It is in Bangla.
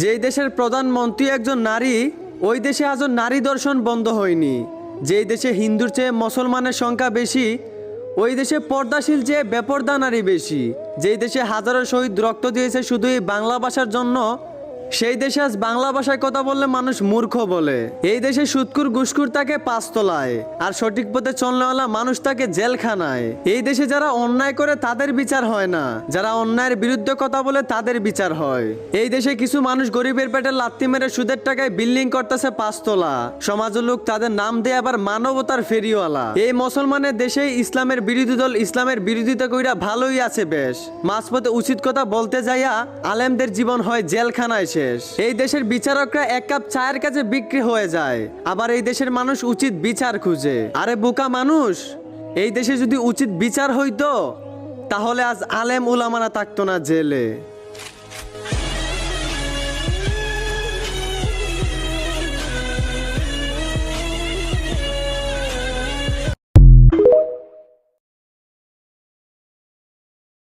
যেই দেশের প্রধানমন্ত্রী একজন নারী, ওই দেশে আজও নারী দর্শন বন্ধ হয়নি। যেই দেশে হিন্দুর চেয়ে মুসলমানের সংখ্যা বেশি, ওই দেশে পর্দাশীল চেয়ে বেপর্দা নারী বেশি। যেই দেশে হাজারো শহীদ রক্ত দিয়েছে শুধু এই বাংলা ভাষার জন্য, সেই দেশে আজ বাংলা ভাষায় কথা বললে মানুষ মূর্খ বলে। এই দেশে সুৎকুর ঘুষখোর থাকে পাঁচতলায়, আর সঠিক পথে চলনেওয়ালা মানুষ থাকে জেলখানায়। এই দেশে যারা অন্যায় করে তাদের বিচার হয় না, যারা অন্যায়ের বিরুদ্ধে কথা বলে তাদের বিচার হয়। এই দেশে কিছু মানুষ গরিবের পেটে লাত্তি মেরে সুদের টাকায় বিল্ডিং করতেছে পাঁচতলা। সমাজের লোক তাদের নাম দেয় আবার মানবতার ফেরিওয়ালা। এই মুসলমানের দেশে ইসলামের বিরোধী দল ইসলামের বিরোধিতা কইরা ভালোই আছে বেশ। মাঝপথে উচিত কথা বলতে যাইয়া আলেমদের জীবন হয় জেলখানায় শেষ। এই দেশের বিচারকরা এক কাপ চায়ের কাছে বিক্রি হয়ে যায়, আবার এই দেশের মানুষ উচিত বিচার খুঁজে। আরে বোকা মানুষ, এই দেশে যদি উচিত বিচার হইতো তাহলে আজ আলেম উলামারা থাকতো না জেলে।